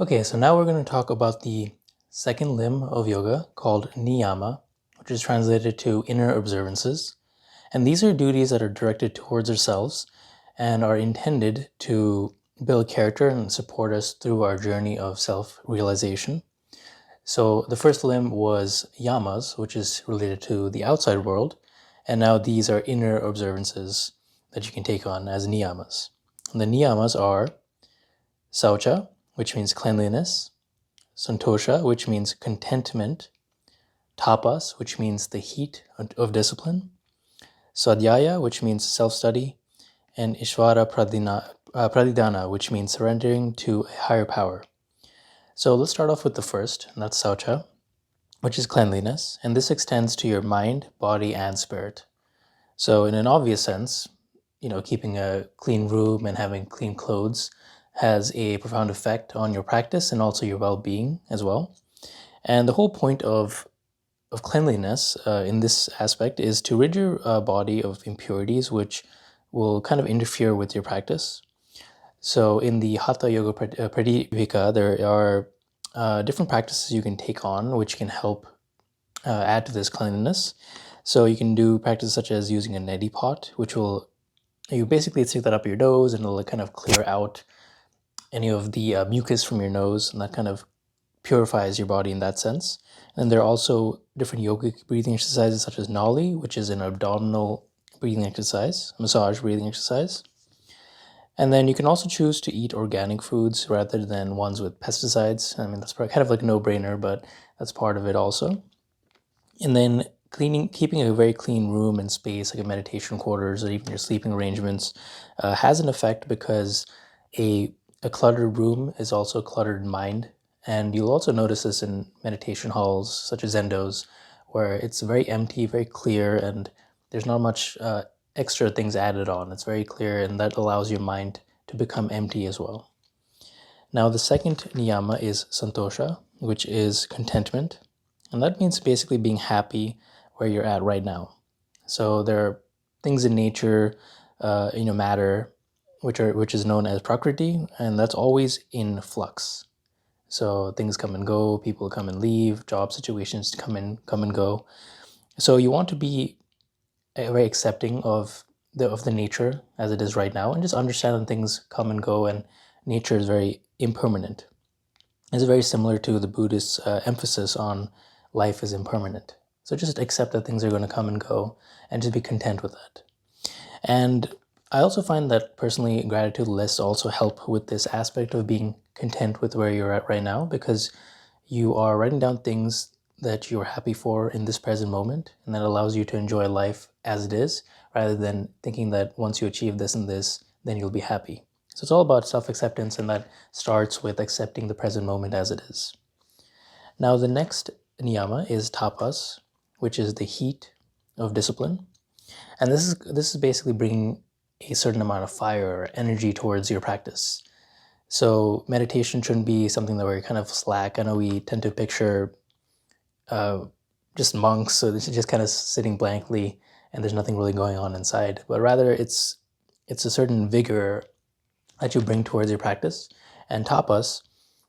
Okay, so now we're going to talk about the second limb of yoga called Niyama, which is translated to inner observances. And these are duties that are directed towards ourselves and are intended to build character and support us through our journey of self-realization. So the first limb was Yamas, which is related to the outside world, and now these are inner observances that you can take on as Niyamas. And the Niyamas are Saucha, which means cleanliness, Santosha, which means contentment, Tapas, which means the heat of discipline, Svadhyaya, which means self-study, and Ishvara Pranidhana, which means surrendering to a higher power. So let's start off with the first, and that's Saucha, which is cleanliness, and this extends to your mind, body, and spirit. So in an obvious sense, keeping a clean room and having clean clothes has a profound effect on your practice and also your well-being as well. And the whole point of cleanliness in this aspect is to rid your body of impurities, which will kind of interfere with your practice. So in the Hatha Yoga Pradipika, there are different practices you can take on which can help add to this cleanliness. So you can do practices such as using a neti pot, which you basically stick that up your nose and it'll kind of clear out any of the mucus from your nose, and that kind of purifies your body in that sense. And there are also different yogic breathing exercises such as Nali, which is an abdominal breathing exercise, massage breathing exercise. And then you can also choose to eat organic foods rather than ones with pesticides. I mean, that's kind of like a no-brainer, but that's part of it also. And then keeping a very clean room and space, like a meditation quarters or even your sleeping arrangements, has an effect because a cluttered room is also a cluttered mind. And you'll also notice this in meditation halls, such as Zendos, where it's very empty, very clear, and there's not much extra things added on. It's very clear, and that allows your mind to become empty as well. Now, the second niyama is Santosha, which is contentment. And that means basically being happy where you're at right now. So there are things in nature, matter, which is known as prakriti, and that's always in flux. So things come and go, people come and leave, job situations come and go. So you want to be very accepting of the nature as it is right now, and just understand that things come and go, and nature is very impermanent. It's very similar to the Buddhist emphasis on life is impermanent. So just accept that things are going to come and go, and just be content with that. And I also find that personally gratitude lists also help with this aspect of being content with where you're at right now, because you are writing down things that you're happy for in this present moment, and that allows you to enjoy life as it is, rather than thinking that once you achieve this and this, then you'll be happy. So it's all about self-acceptance, and that starts with accepting the present moment as it is. Now, the next niyama is tapas, which is the heat of discipline. And this is basically bringing a certain amount of fire or energy towards your practice. So meditation shouldn't be something that we're kind of slack. I know we tend to picture just monks, so this is just kind of sitting blankly and there's nothing really going on inside. But rather, it's a certain vigor that you bring towards your practice. And tapas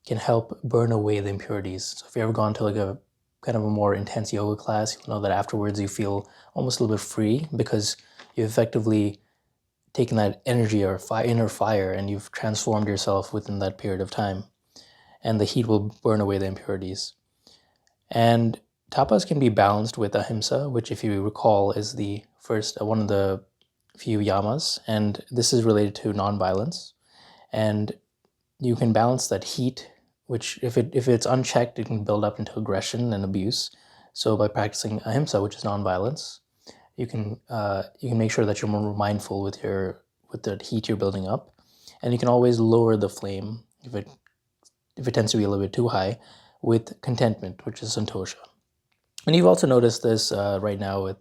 can help burn away the impurities. So if you've ever gone to like a kind of a more intense yoga class, you'll know that afterwards you feel almost a little bit free, because you've effectively taken that energy or inner fire and you've transformed yourself within that period of time. And the heat will burn away the impurities. And tapas can be balanced with ahimsa, which, if you recall, is the first one of the few yamas, and this is related to non-violence. And you can balance that heat, which if it's unchecked, it can build up into aggression and abuse. So by practicing ahimsa, which is non-violence, you can make sure that you're more mindful with the heat you're building up, and you can always lower the flame if it tends to be a little bit too high, with contentment, which is santosha. And you've also noticed this right now with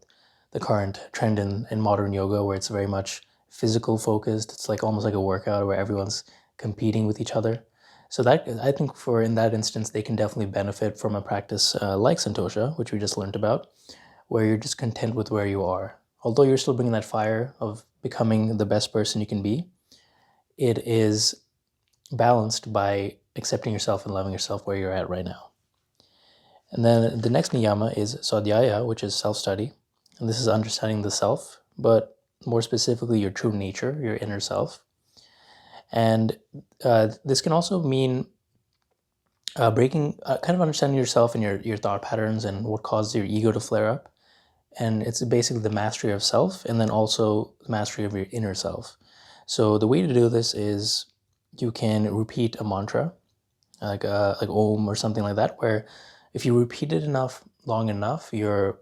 the current trend in modern yoga, where it's very much physical focused. It's like almost like a workout where everyone's competing with each other. So that, I think, in that instance, they can definitely benefit from a practice like Santosha, which we just learned about, where you're just content with where you are. Although you're still bringing that fire of becoming the best person you can be, it is balanced by accepting yourself and loving yourself where you're at right now. And then the next niyama is Svadhyaya, which is self-study. And this is understanding the self, but more specifically your true nature, your inner self. And this can also mean breaking, kind of understanding yourself and your thought patterns and what causes your ego to flare up. And it's basically the mastery of self, and then also the mastery of your inner self. So the way to do this is you can repeat a mantra, like Om or something like that, where if you repeat it long enough, your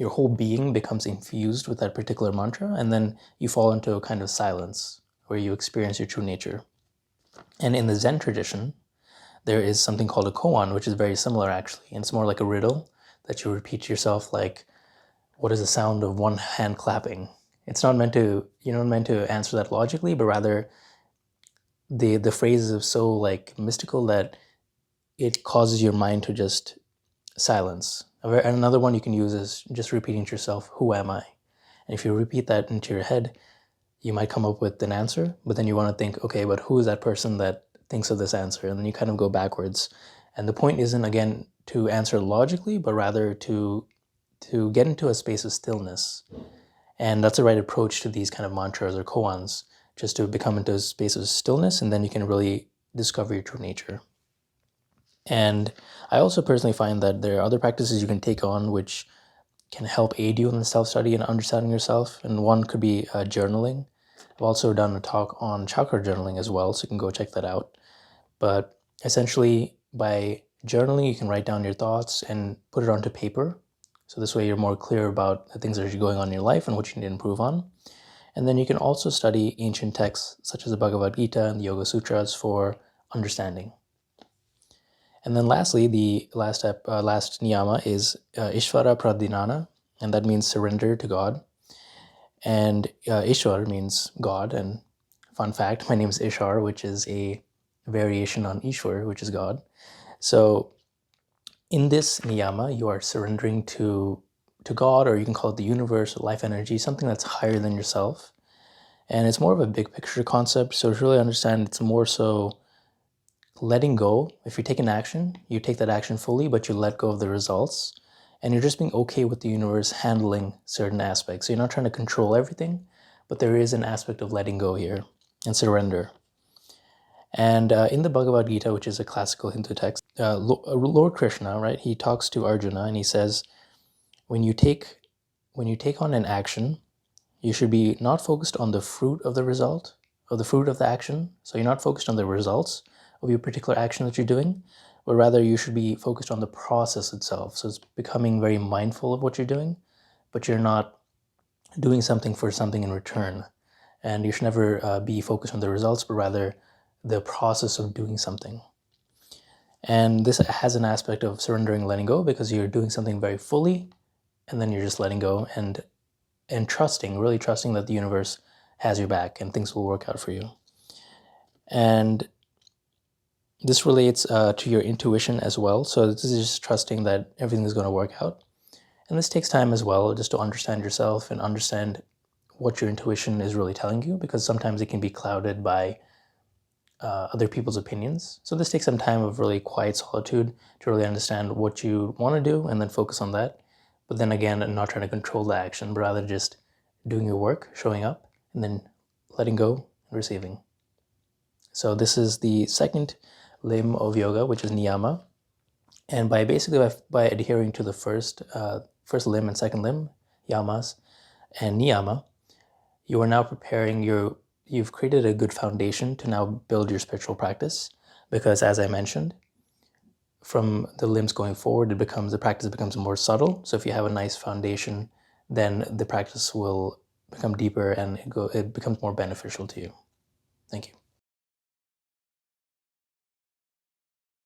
whole being becomes infused with that particular mantra, and then you fall into a kind of silence where you experience your true nature. And in the Zen tradition, there is something called a koan, which is very similar actually, and it's more like a riddle that you repeat to yourself, like, what is the sound of one hand clapping? It's not meant to, you're not meant to answer that logically, but rather the phrase is so like mystical that it causes your mind to just silence. Another one you can use is just repeating to yourself, who am I? And if you repeat that into your head, you might come up with an answer, but then you want to think, okay, but who is that person that thinks of this answer? And then you kind of go backwards. And the point isn't, again, to answer logically, but rather to get into a space of stillness. And that's the right approach to these kind of mantras or koans, just to become into a space of stillness, and then you can really discover your true nature. And I also personally find that there are other practices you can take on which can help aid you in the self-study and understanding yourself. And one could be journaling. I've also done a talk on chakra journaling as well, so you can go check that out. But essentially, by journaling, you can write down your thoughts and put it onto paper. So this way you're more clear about the things that are going on in your life and what you need to improve on. And then you can also study ancient texts such as the Bhagavad Gita and the Yoga Sutras for understanding. And then lastly, the last niyama is Ishvara Pranidhana, and that means surrender to God. And Ishwar means God, and fun fact, my name is Ishar, which is a variation on Ishwar, which is God. So in this niyama, you are surrendering to God, or you can call it the universe, life energy, something that's higher than yourself. And it's more of a big picture concept, so to really understand, it's more so letting go. If you take an action, you take that action fully, but you let go of the results. And you're just being okay with the universe handling certain aspects. So you're not trying to control everything, but there is an aspect of letting go here and surrender. And in the Bhagavad Gita, which is a classical Hindu text, Lord Krishna, right, he talks to Arjuna and he says, when you take on an action, you should be not focused on the fruit of the result, or the fruit of the action. So you're not focused on the results of your particular action that you're doing, but rather you should be focused on the process itself. So it's becoming very mindful of what you're doing, but you're not doing something for something in return. And you should never be focused on the results, but rather the process of doing something. And this has an aspect of surrendering, letting go, because you're doing something very fully, and then you're just letting go and trusting, really trusting that the universe has your back and things will work out for you. And this relates to your intuition as well. So this is just trusting that everything is going to work out. And this takes time as well, just to understand yourself and understand what your intuition is really telling you, because sometimes it can be clouded by other people's opinions. So this takes some time of really quiet solitude to really understand what you want to do and then focus on that. But then again, not trying to control the action, but rather just doing your work, showing up, and then letting go and receiving. So this is the second limb of yoga, which is niyama. And by adhering to the first limb and second limb, yamas and niyama, you are now preparing you've created a good foundation to now build your spiritual practice, because as I mentioned, from the limbs going forward, the practice becomes more subtle. So if you have a nice foundation, then the practice will become deeper and it becomes more beneficial to you. Thank you.